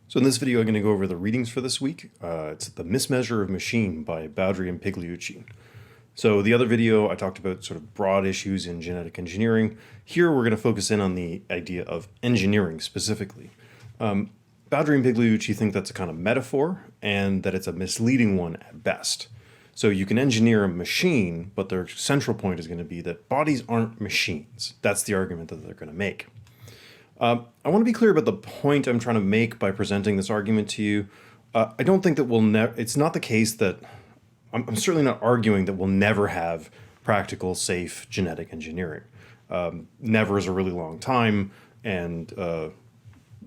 So in this video, I'm going to go over the readings for this week. It's The Mismeasure of Machine by Boudry and Pigliuccu. So the other video, I talked about sort of broad issues in genetic engineering. Here, we're going to focus in on the idea of engineering specifically. Boudry and Pigliuccu think that's a kind of metaphor and that it's a misleading one at best. So you can engineer a machine, but their central point is going to be that bodies aren't machines. That's the argument that they're going to make. I want to be clear about the point I'm trying to make by presenting this argument to you. I don't think that it's not the case that, I'm certainly not arguing that we'll never have practical, safe genetic engineering. Never is a really long time, and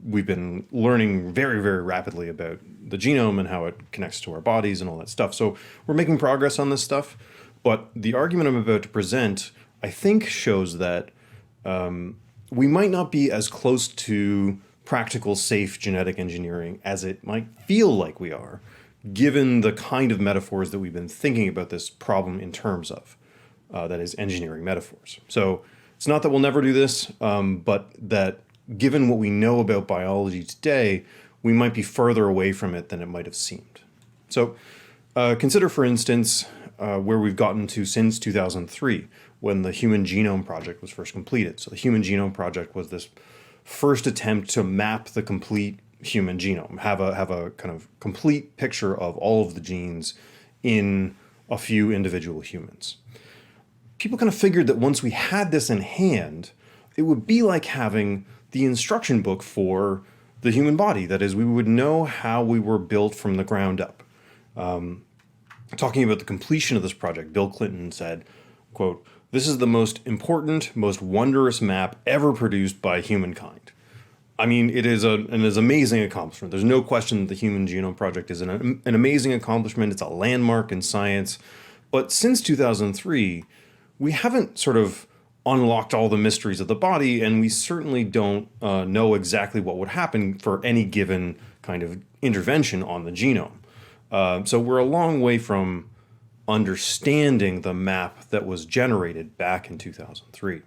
we've been learning very, very rapidly about the genome and how it connects to our bodies and all that stuff. So we're making progress on this stuff, but the argument I'm about to present, I think, shows that we might not be as close to practical, safe genetic engineering as it might feel like we are, given the kind of metaphors that we've been thinking about this problem in terms of, that is, engineering metaphors. So it's not that we'll never do this, but that given what we know about biology today, we might be further away from it than it might have seemed. So consider, for instance, where we've gotten to since 2003, when the Human Genome Project was first completed. So the Human Genome Project was this first attempt to map the complete human genome, have a kind of complete picture of all of the genes in a few individual humans. People kind of figured that once we had this in hand, it would be like having the instruction book for the human body. That is, we would know how we were built from the ground up. Talking about the completion of this project, Bill Clinton said, quote, "This is the most important, most wondrous map ever produced by humankind." I mean, it is an amazing accomplishment. There's no question that the Human Genome Project is an amazing accomplishment. It's a landmark in science. But since 2003, we haven't sort of unlocked all the mysteries of the body, and we certainly don't know exactly what would happen for any given kind of intervention on the genome. So we're a long way from understanding the map that was generated back in 2003.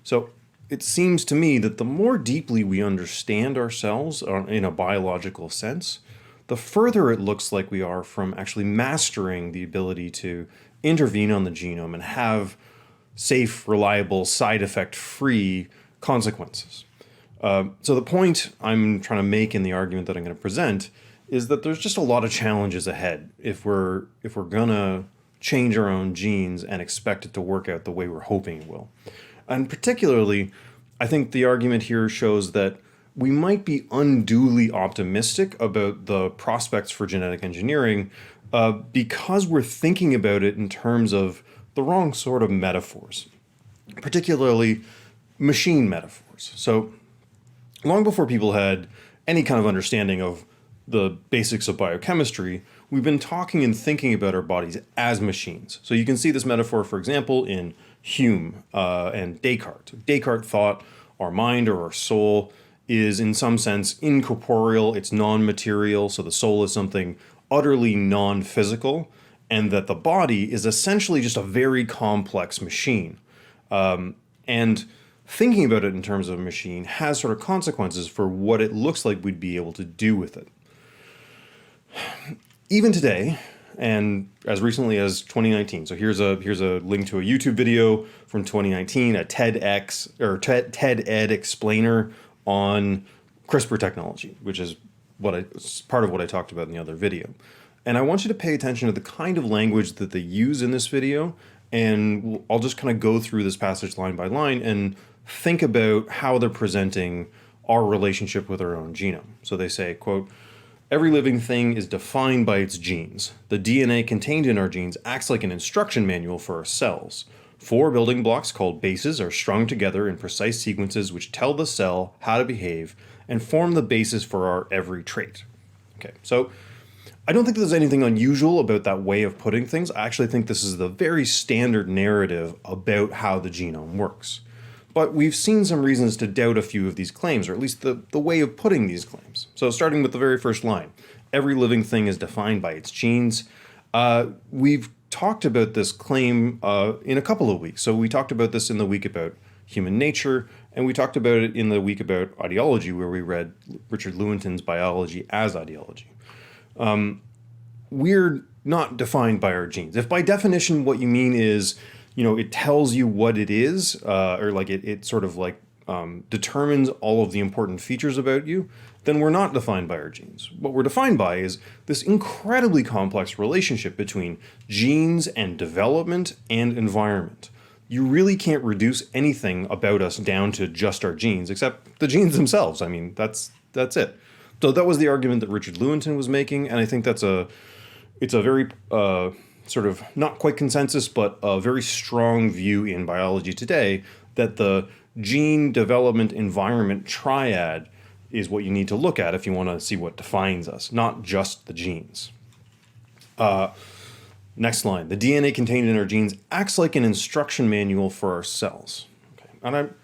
So it seems to me that the more deeply we understand ourselves in a biological sense, the further it looks like we are from actually mastering the ability to intervene on the genome and have safe, reliable, side effect-free consequences. So the point I'm trying to make in the argument that I'm going to present is that there's just a lot of challenges ahead if we're gonna change our own genes and expect it to work out the way we're hoping it will. And particularly, I think the argument here shows that we might be unduly optimistic about the prospects for genetic engineering because we're thinking about it in terms of the wrong sort of metaphors, particularly machine metaphors. So long before people had any kind of understanding of the basics of biochemistry, we've been talking and thinking about our bodies as machines. So you can see this metaphor, for example, in Hume and Descartes. Descartes thought our mind or our soul is in some sense incorporeal, it's non-material, so the soul is something utterly non-physical, and that the body is essentially just a very complex machine. And thinking about it in terms of a machine has sort of consequences for what it looks like we'd be able to do with it. Even today, and as recently as 2019, so here's a link to a YouTube video from 2019, a TED Ed explainer on CRISPR technology, which is part of what I talked about in the other video. And I want you to pay attention to the kind of language that they use in this video, and I'll just kind of go through this passage line by line and think about how they're presenting our relationship with our own genome. So they say, quote, "Every living thing is defined by its genes. The DNA contained in our genes acts like an instruction manual for our cells. 4 building blocks called bases are strung together in precise sequences which tell the cell how to behave and form the basis for our every trait." Okay, so I don't think there's anything unusual about that way of putting things. I actually think this is the very standard narrative about how the genome works. But we've seen some reasons to doubt a few of these claims, or at least the way of putting these claims. So starting with the very first line, every living thing is defined by its genes. We've talked about this claim in a couple of weeks. So we talked about this in the week about human nature, and we talked about it in the week about ideology, where we read Richard Lewontin's Biology as Ideology. We're not defined by our genes. If by definition what you mean is, it tells you what it is, or like it sort of like determines all of the important features about you, then we're not defined by our genes. What we're defined by is this incredibly complex relationship between genes and development and environment. You really can't reduce anything about us down to just our genes, except the genes themselves. I mean, that's it. So that was the argument that Richard Lewontin was making, and I think it's a very sort of not quite consensus, but a very strong view in biology today that the gene development environment triad is what you need to look at if you want to see what defines us, not just the genes. Next line. The DNA contained in our genes acts like an instruction manual for our cells. Okay. And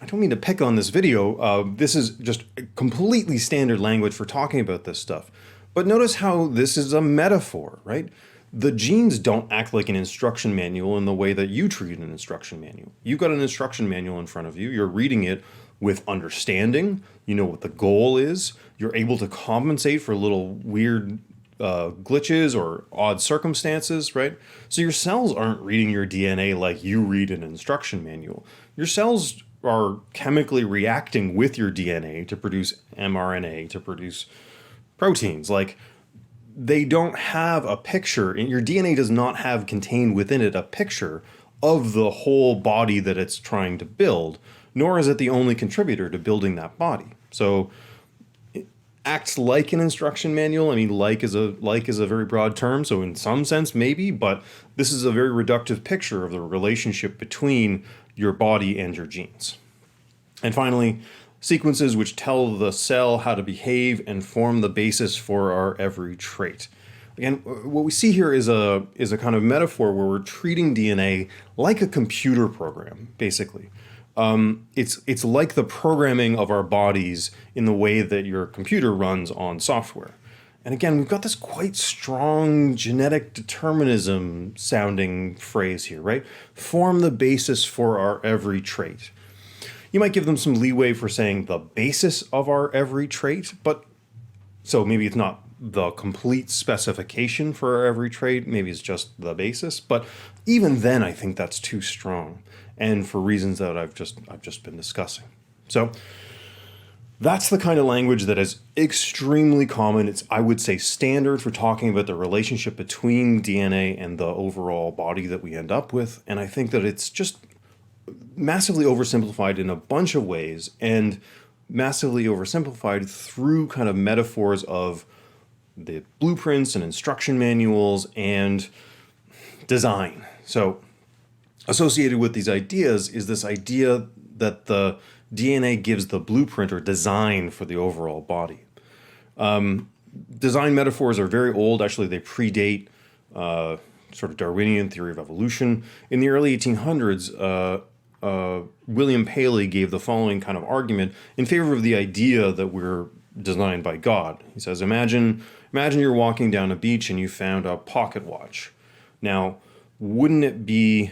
I don't mean to pick on this video. This is just completely standard language for talking about this stuff. But notice how this is a metaphor, right? The genes don't act like an instruction manual in the way that you treat an instruction manual. You've got an instruction manual in front of you. You're reading it with understanding. You know what the goal is. You're able to compensate for little weird glitches or odd circumstances, right? So your cells aren't reading your DNA like you read an instruction manual. Your cells are chemically reacting with your DNA to produce mRNA, to produce proteins. Like, they don't have a picture, and your DNA does not have contained within it a picture of the whole body that it's trying to build, nor is it the only contributor to building that body. So it acts like an instruction manual. I mean, like is a very broad term, so in some sense maybe, but this is a very reductive picture of the relationship between your body and your genes. And finally, sequences which tell the cell how to behave and form the basis for our every trait. Again, what we see here is a kind of metaphor where we're treating DNA like a computer program, basically. It's like the programming of our bodies in the way that your computer runs on software. And again, we've got this quite strong genetic determinism sounding phrase here, right? Form the basis for our every trait. You might give them some leeway for saying the basis of our every trait, but so maybe it's not the complete specification for our every trait, maybe it's just the basis, but even then I think that's too strong, and for reasons that I've just been discussing. So that's the kind of language that is extremely common. It's, I would say, standard for talking about the relationship between DNA and the overall body that we end up with, and I think that it's just massively oversimplified in a bunch of ways, and massively oversimplified through kind of metaphors of the blueprints and instruction manuals and design. So associated with these ideas is this idea that the DNA gives the blueprint or design for the overall body. Design metaphors are very old. Actually, they predate sort of Darwinian theory of evolution. In the early 1800s, William Paley gave the following kind of argument in favor of the idea that we're designed by God. He says, imagine you're walking down a beach and you found a pocket watch. Now, wouldn't it be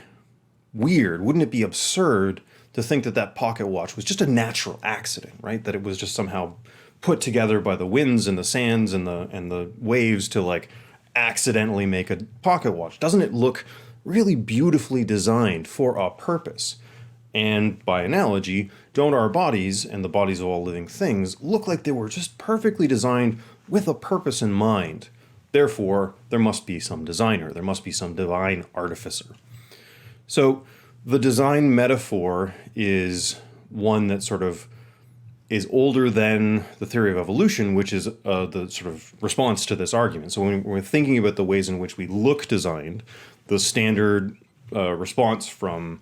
weird, wouldn't it be absurd to think that that pocket watch was just a natural accident, right? That it was just somehow put together by the winds and the sands and the waves to like accidentally make a pocket watch? Doesn't it look really beautifully designed for a purpose? And by analogy, don't our bodies and the bodies of all living things look like they were just perfectly designed with a purpose in mind? Therefore, there must be some designer. There must be some divine artificer. So the design metaphor is one that sort of is older than the theory of evolution, which is the sort of response to this argument. So when we're thinking about the ways in which we look designed, the standard response from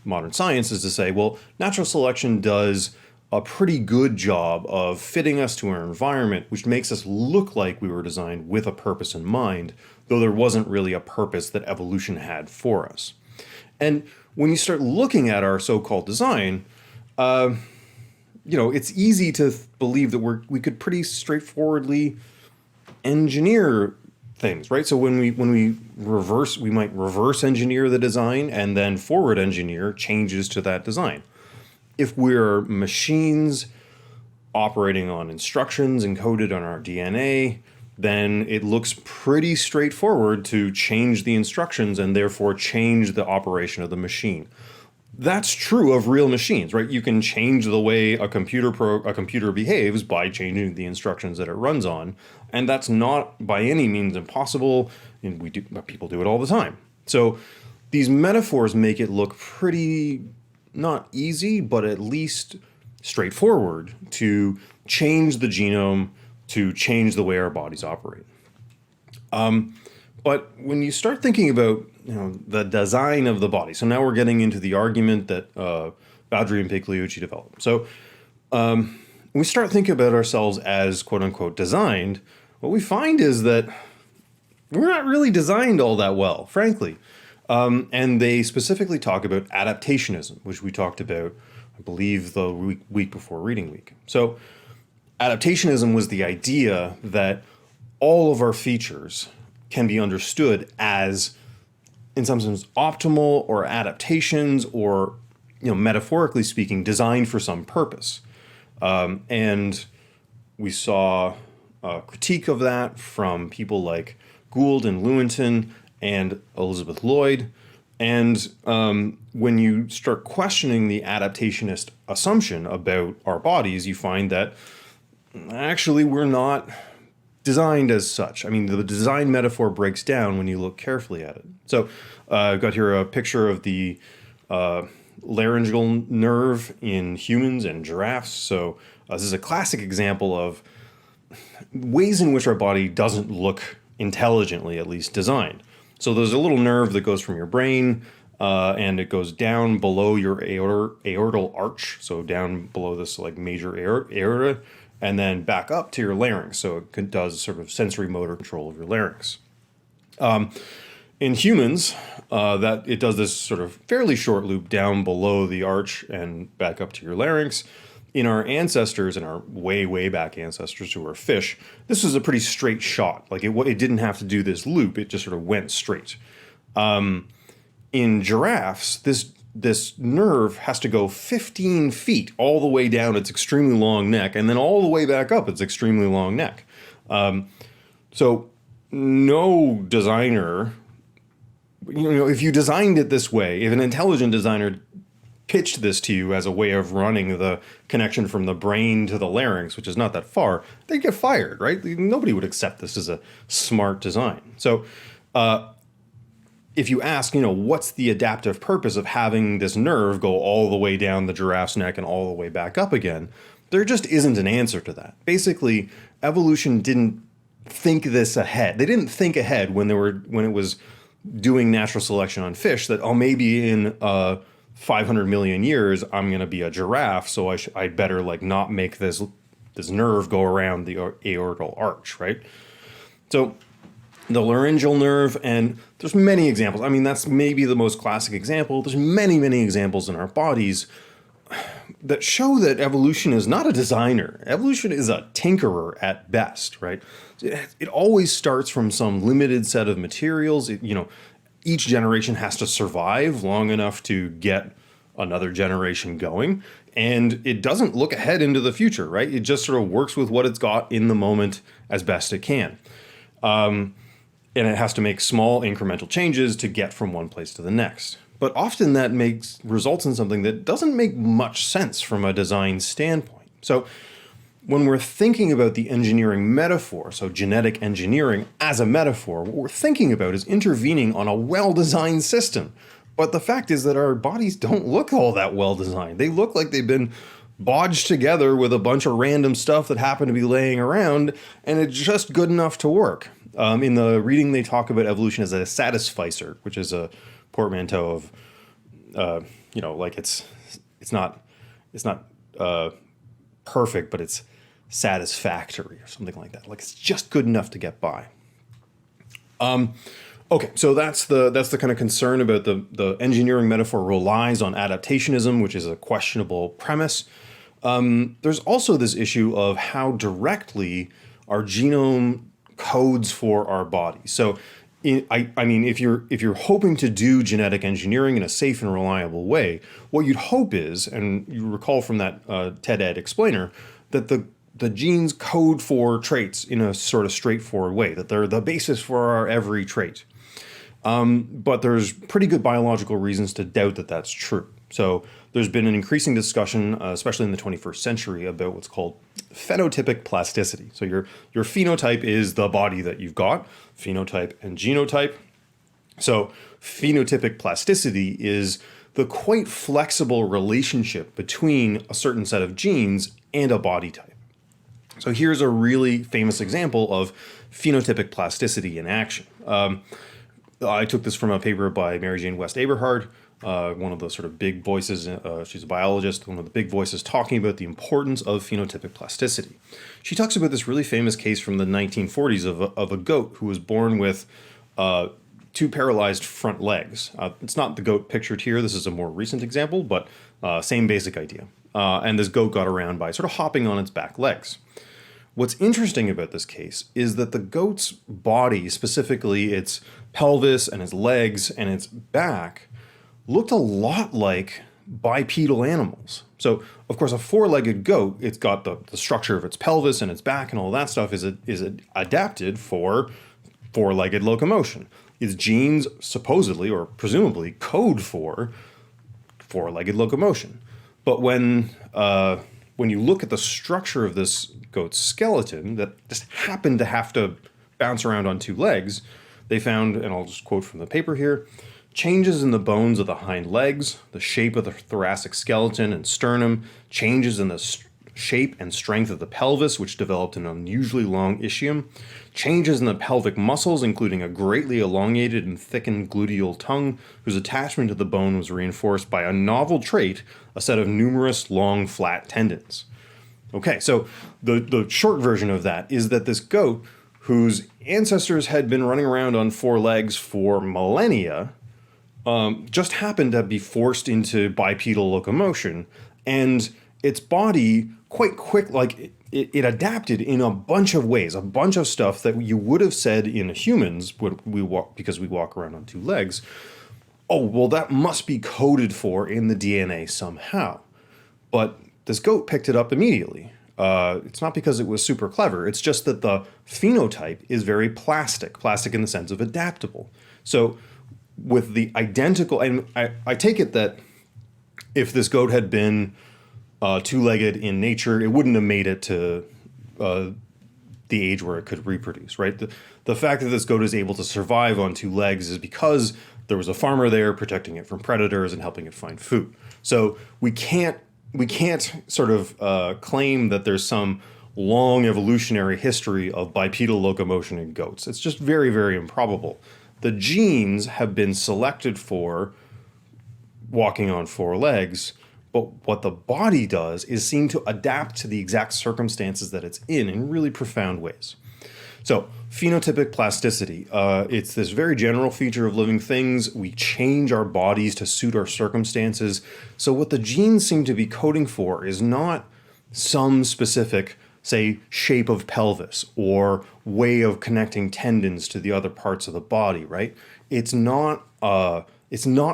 modern science is to say, well, natural selection does a pretty good job of fitting us to our environment, which makes us look like we were designed with a purpose in mind, though there wasn't really a purpose that evolution had for us. And when you start looking at our so-called design, it's easy to believe that we could pretty straightforwardly engineer things, right? So when we might reverse engineer the design and then forward engineer changes to that design. If we're machines operating on instructions encoded on our DNA, then it looks pretty straightforward to change the instructions and therefore change the operation of the machine. That's true of real machines, right? You can change the way a computer behaves by changing the instructions that it runs on, and that's not by any means impossible. And people do it all the time. So these metaphors make it look pretty not easy, but at least straightforward to change the genome to change the way our bodies operate. But when you start thinking about the design of the body, so now we're getting into the argument that Boudry and Pigliuccu developed. So when we start thinking about ourselves as quote unquote designed, what we find is that we're not really designed all that well, frankly. And they specifically talk about adaptationism, which we talked about, I believe, the week before reading week. So adaptationism was the idea that all of our features can be understood as, in some sense, optimal or adaptations or, metaphorically speaking, designed for some purpose. And we saw a critique of that from people like Gould and Lewontin and Elizabeth Lloyd. And when you start questioning the adaptationist assumption about our bodies, you find that actually we're not designed as such. I mean, the design metaphor breaks down when you look carefully at it. So I've got here a picture of the laryngeal nerve in humans and giraffes. So this is a classic example of ways in which our body doesn't look intelligently, at least designed. So there's a little nerve that goes from your brain and it goes down below your aortal arch, so down below this like major aorta, and then back up to your larynx. So it does sort of sensory motor control of your larynx. In humans, that it does this sort of fairly short loop down below the arch and back up to your larynx. In our ancestors, in our way, way back ancestors who were fish, this was a pretty straight shot. Like it didn't have to do this loop. It just sort of went straight. In giraffes, this nerve has to go 15 feet all the way down its extremely long neck and then all the way back up its extremely long neck. So no designer, if you designed it this way, if an intelligent designer pitched this to you as a way of running the connection from the brain to the larynx, which is not that far, they'd get fired, right? Nobody would accept this as a smart design. So if you ask, what's the adaptive purpose of having this nerve go all the way down the giraffe's neck and all the way back up again, there just isn't an answer to that. Basically, evolution didn't think this ahead. They didn't think ahead when it was doing natural selection on fish that, maybe in 500 million years, I'm going to be a giraffe, so I'd better not make this nerve go around the aortal arch, right? So the laryngeal nerve, and there's many examples. I mean, that's maybe the most classic example. There's many, many examples in our bodies that show that evolution is not a designer. Evolution is a tinkerer at best, right? It always starts from some limited set of materials. Each generation has to survive long enough to get another generation going. And it doesn't look ahead into the future, right? It just sort of works with what it's got in the moment as best it can. And it has to make small incremental changes to get from one place to the next. But often that results in something that doesn't make much sense from a design standpoint. So when we're thinking about the engineering metaphor, so genetic engineering as a metaphor, what we're thinking about is intervening on a well-designed system. But the fact is that our bodies don't look all that well-designed. They look like they've been bodged together with a bunch of random stuff that happened to be laying around, and it's just good enough to work. In the reading, they talk about evolution as a satisficer, which is a portmanteau of, it's not perfect, but it's satisfactory or something like that. Like it's just good enough to get by. Okay, so that's the kind of concern about the engineering metaphor relies on adaptationism, which is a questionable premise. There's also this issue of how directly our genome codes for our body. So I mean, if you're hoping to do genetic engineering in a safe and reliable way, what you'd hope is, and you recall from that TED Ed explainer, that the genes code for traits in a sort of straightforward way, that they're the basis for our every trait. But there's pretty good biological reasons to doubt that that's true. So there's been an increasing discussion, especially in the 21st century, about what's called phenotypic plasticity. So your phenotype is the body that you've got, phenotype and genotype. So phenotypic plasticity is the quite flexible relationship between a certain set of genes and a body type. So here's a really famous example of phenotypic plasticity in action. I took this from a paper by Mary Jane West Eberhard, one of the sort of big voices, she's a biologist, one of the big voices talking about the importance of phenotypic plasticity. She talks about this really famous case from the 1940s of a goat who was born with two paralyzed front legs. It's not the goat pictured here, this is a more recent example, but same basic idea. And this goat got around by sort of hopping on its back legs. What's interesting about this case is that the goat's body, specifically its pelvis and its legs and its back, looked a lot like bipedal animals. So, of course, a four-legged goat, it's got the structure of its pelvis and its back and all that stuff is adapted for four-legged locomotion. Its genes supposedly or presumably code for four-legged locomotion. But when you look at the structure of this goat's skeleton that just happened to have to bounce around on two legs, they found, and I'll just quote from the paper here, changes in the bones of the hind legs, the shape of the thoracic skeleton and sternum, changes in the shape and strength of the pelvis, which developed an unusually long ischium, changes in the pelvic muscles, including a greatly elongated and thickened gluteal tongue, whose attachment to the bone was reinforced by a novel trait, a set of numerous long flat tendons. Okay, so the short version of that is that this goat, whose ancestors had been running around on four legs for millennia, just happened to be forced into bipedal locomotion, and its body quite quick, like it adapted in a bunch of ways, a bunch of stuff that you would have said in humans because we walk around on two legs. Oh, well, that must be coded for in the DNA somehow. But this goat picked it up immediately. It's not because it was super clever. It's just that the phenotype is very plastic in the sense of adaptable. So with the identical, and I take it that if this goat had been two-legged in nature, it wouldn't have made it to the age where it could reproduce, right? The fact that this goat is able to survive on two legs is because there was a farmer there protecting it from predators and helping it find food. So we can't sort of claim that there's some long evolutionary history of bipedal locomotion in goats. It's just very, very improbable. The genes have been selected for walking on four legs, but what the body does is seem to adapt to the exact circumstances that it's in really profound ways. So, phenotypic plasticity, it's this very general feature of living things. We change our bodies to suit our circumstances. So what the genes seem to be coding for is not some specific, say, shape of pelvis or way of connecting tendons to the other parts of the body, right? It's not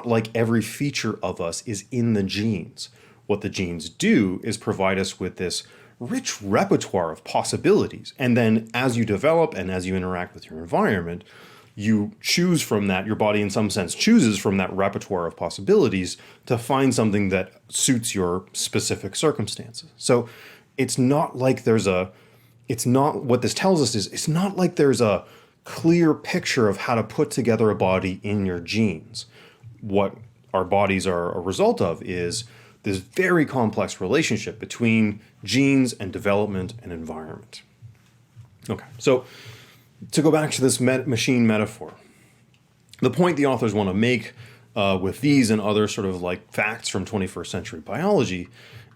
like every feature of us is in the genes. What the genes do is provide us with this rich repertoire of possibilities. And then as you develop and as you interact with your environment, you choose from that, your body in some sense chooses from that repertoire of possibilities to find something that suits your specific circumstances. So it's not like what this tells us is it's not like there's a clear picture of how to put together a body in your genes. What our bodies are a result of is this very complex relationship between genes and development and environment. Okay, so to go back to this machine metaphor, the point the authors want to make with these and other sort of like facts from 21st century biology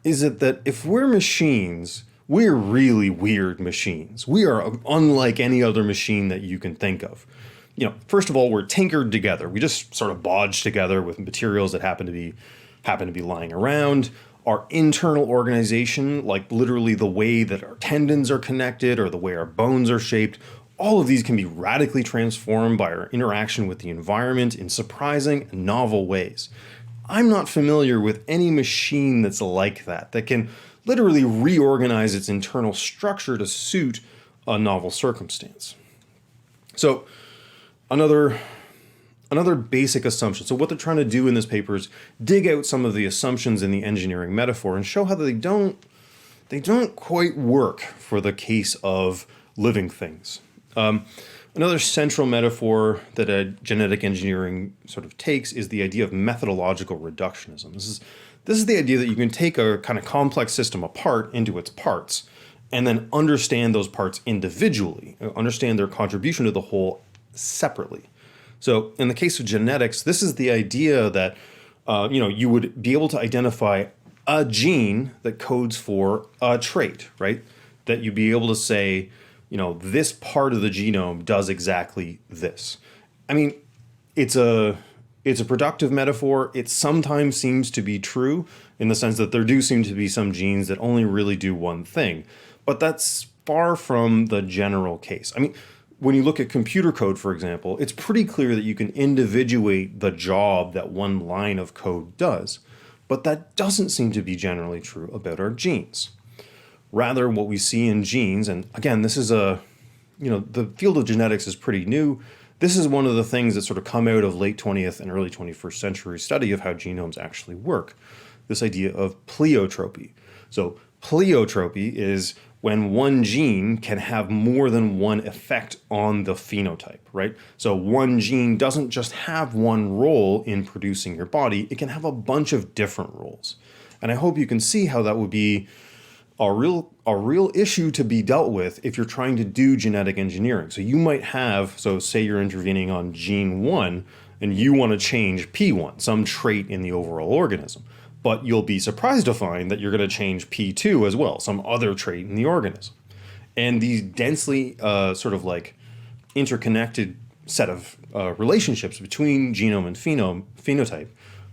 is that if we're machines, we're really weird machines. We are unlike any other machine that you can think of. You know, first of all, we're tinkered together. We just sort of bodged together with materials that happen to be lying around. Our internal organization, like literally the way that our tendons are connected or the way our bones are shaped, all of these can be radically transformed by our interaction with the environment in surprising and novel ways. I'm not familiar with any machine that's like that can literally reorganize its internal structure to suit a novel circumstance. So another basic assumption. So what they're trying to do in this paper is dig out some of the assumptions in the engineering metaphor and show how they don't quite work for the case of living things. Another central metaphor that genetic engineering sort of takes is the idea of methodological reductionism. This is the idea that you can take a kind of complex system apart into its parts and then understand those parts individually, understand their contribution to the whole separately. So in the case of genetics, this is the idea that you would be able to identify a gene that codes for a trait, right? That you'd be able to say, this part of the genome does exactly this. I mean, it's a productive metaphor. It sometimes seems to be true in the sense that there do seem to be some genes that only really do one thing, but that's far from the general case. I mean, when you look at computer code, for example, it's pretty clear that you can individuate the job that one line of code does, but that doesn't seem to be generally true about our genes. Rather, what we see in genes, and again, this is the field of genetics is pretty new. This is one of the things that sort of come out of late 20th and early 21st century study of how genomes actually work. This idea of pleiotropy. So pleiotropy is when one gene can have more than one effect on the phenotype, right? So one gene doesn't just have one role in producing your body, it can have a bunch of different roles. And I hope you can see how that would be a real issue to be dealt with if you're trying to do genetic engineering. So you might have, say you're intervening on gene 1 and you want to change P1, some trait in the overall organism. But you'll be surprised to find that you're going to change P2 as well, some other trait in the organism. And these densely interconnected set of relationships between genome and phenotype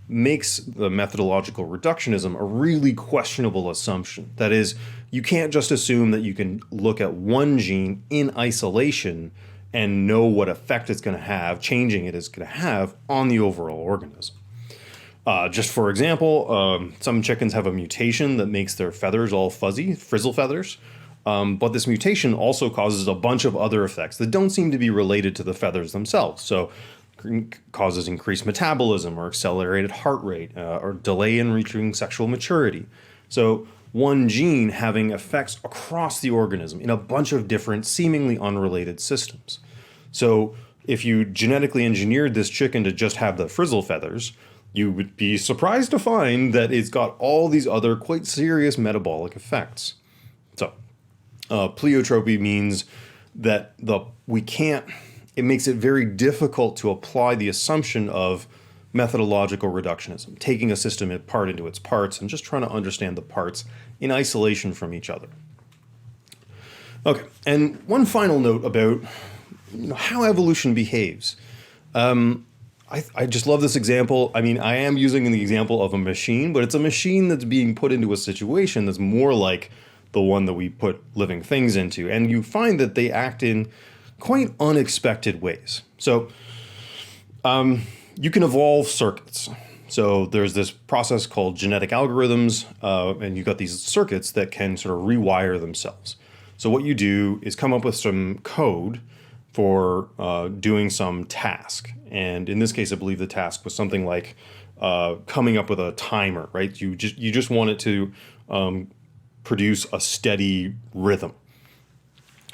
makes the methodological reductionism a really questionable assumption. That is, you can't just assume that you can look at one gene in isolation and know what effect it's going to have, changing it is going to have on the overall organism. Just for example, some chickens have a mutation that makes their feathers all fuzzy, frizzle feathers. But this mutation also causes a bunch of other effects that don't seem to be related to the feathers themselves. So causes increased metabolism or accelerated heart rate or delay in reaching sexual maturity. So one gene having effects across the organism in a bunch of different seemingly unrelated systems. So if you genetically engineered this chicken to just have the frizzle feathers, you would be surprised to find that it's got all these other quite serious metabolic effects. So pleiotropy means that it makes it very difficult to apply the assumption of methodological reductionism, taking a system apart into its parts and just trying to understand the parts in isolation from each other. Okay, and one final note about how evolution behaves. I just love this example. I mean, I am using the example of a machine, but it's a machine that's being put into a situation that's more like the one that we put living things into. And you find that they act in quite unexpected ways. So you can evolve circuits. So there's this process called genetic algorithms, and you've got these circuits that can sort of rewire themselves. So what you do is come up with some code for doing some task. And in this case, I believe the task was something like coming up with a timer, right? You just want it to produce a steady rhythm.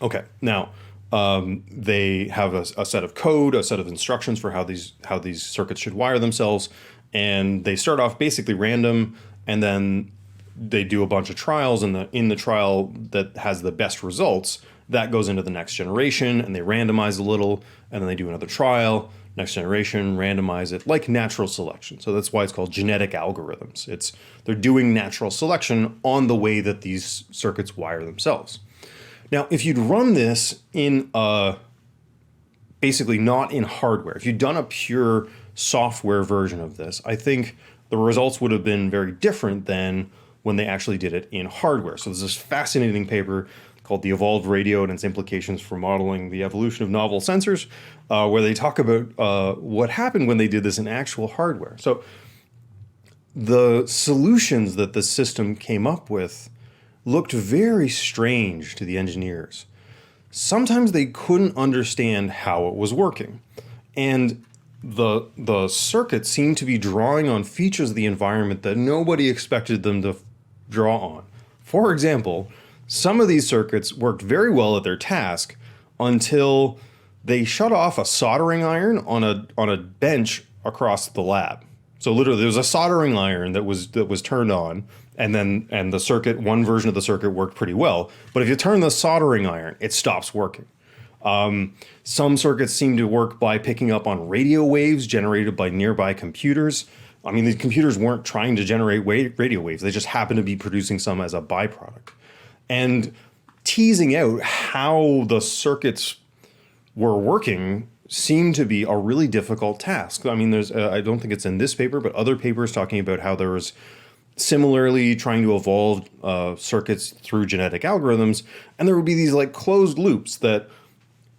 Okay, now they have a set of code, a set of instructions for how these circuits should wire themselves, and they start off basically random, and then they do a bunch of trials, and in the trial that has the best results, that goes into the next generation, and they randomize a little, and then they do another trial, next generation, randomize it, like natural selection. So that's why it's called genetic algorithms. They're doing natural selection on the way that these circuits wire themselves. Now, if you'd run this in basically not in hardware, if you'd done a pure software version of this, I think the results would have been very different than when they actually did it in hardware. So there's this fascinating paper called called The Evolved Radio and Its Implications for Modeling the Evolution of Novel Sensors, where they talk about what happened when they did this in actual hardware. So the solutions that the system came up with looked very strange to the engineers. Sometimes they couldn't understand how it was working. And the circuit seemed to be drawing on features of the environment that nobody expected them to draw on. For example, some of these circuits worked very well at their task until they shut off a soldering iron on a bench across the lab. So literally, there was a soldering iron that was turned on, and the circuit, one version of the circuit worked pretty well. But if you turn the soldering iron, it stops working. Some circuits seem to work by picking up on radio waves generated by nearby computers. I mean, the computers weren't trying to generate radio waves. They just happened to be producing some as a byproduct. And teasing out how the circuits were working seemed to be a really difficult task. I mean, there's I don't think it's in this paper, but other papers talking about how there was similarly trying to evolve circuits through genetic algorithms, and there would be these like closed loops that,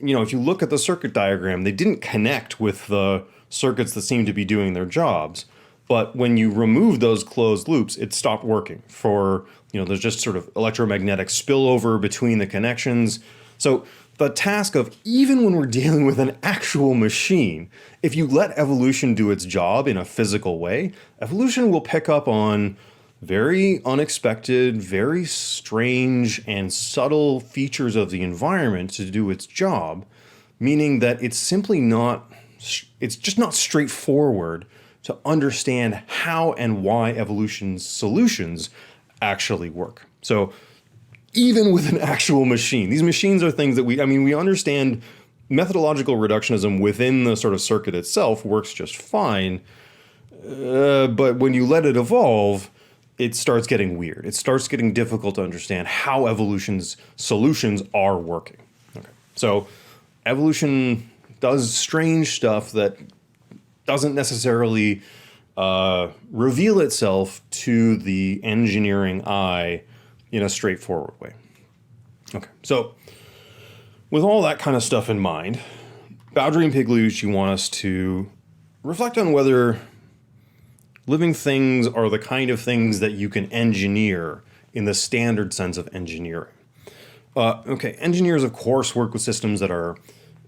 you know, if you look at the circuit diagram, they didn't connect with the circuits that seemed to be doing their jobs. But when you remove those closed loops, it stopped working for, you know, there's just sort of electromagnetic spillover between the connections. So the task of, even when we're dealing with an actual machine, if you let evolution do its job in a physical way, evolution will pick up on very unexpected, very strange and subtle features of the environment to do its job, meaning that it's simply not, it's just not straightforward to understand how and why evolution's solutions actually work. So even with an actual machine, these machines are things that we understand methodological reductionism within the sort of circuit itself works just fine. But when you let it evolve, it starts getting weird. It starts getting difficult to understand how evolution's solutions are working. Okay. So evolution does strange stuff that doesn't necessarily reveal itself to the engineering eye in a straightforward way. Okay, so with all that kind of stuff in mind, Boudry and Pigliuccu want us to reflect on whether living things are the kind of things that you can engineer in the standard sense of engineering. Okay, engineers, of course, work with systems that are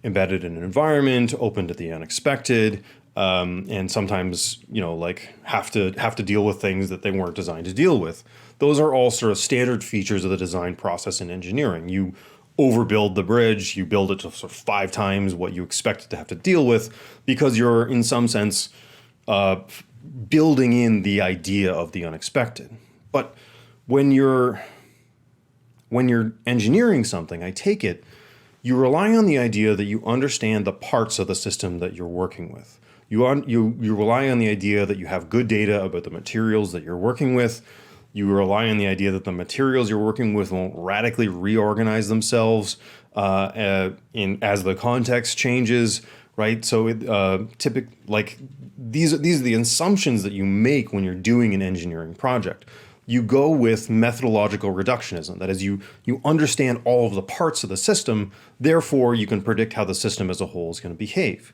embedded in an environment, open to the unexpected, and sometimes, you know, like have to deal with things that they weren't designed to deal with. Those are all sort of standard features of the design process in engineering. You overbuild the bridge, you build it to sort of 5 times what you expect it to have to deal with, because you're, in some sense, building in the idea of the unexpected. But when you're engineering something, I take it, you rely on the idea that you understand the parts of the system that you're working with. You rely on the idea that you have good data about the materials that you're working with. You rely on the idea that the materials you're working with won't radically reorganize themselves as the context changes, right? So these are the assumptions that you make when you're doing an engineering project. You go with methodological reductionism. That is, you understand all of the parts of the system, therefore you can predict how the system as a whole is going to behave.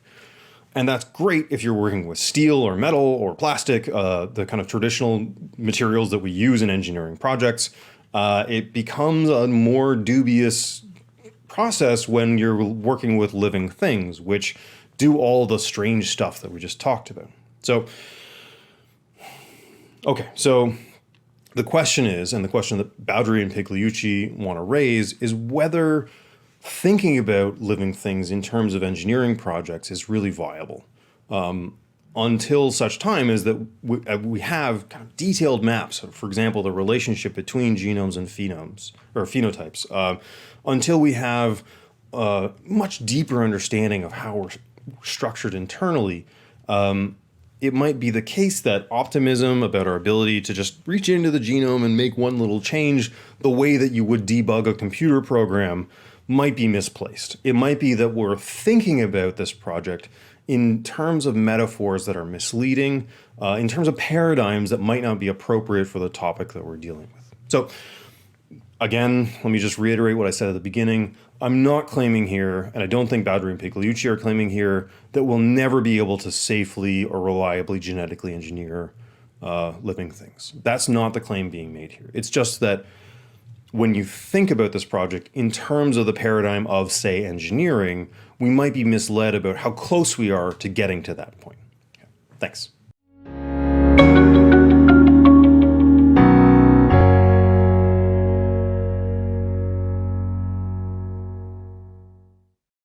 And that's great if you're working with steel or metal or plastic, the kind of traditional materials that we use in engineering projects. It becomes a more dubious process when you're working with living things, which do all the strange stuff that we just talked about. So, okay, so the question is, and the question that Boudry and Pigliuccu want to raise, is whether thinking about living things in terms of engineering projects is really viable until such time as that we have kind of detailed maps. For example, the relationship between genomes and phenotypes. Until we have a much deeper understanding of how we're structured internally, it might be the case that optimism about our ability to just reach into the genome and make one little change the way that you would debug a computer program might be misplaced. It might be that we're thinking about this project in terms of metaphors that are misleading, in terms of paradigms that might not be appropriate for the topic that we're dealing with. So Again, let me just reiterate what I said at the beginning. I'm not claiming here, and I don't think Boudry and Pigliuccu are claiming here, that we'll never be able to safely or reliably genetically engineer living things. That's not the claim being made here. It's just that when you think about this project in terms of the paradigm of, say, engineering, we might be misled about how close we are to getting to that point. Okay. Thanks.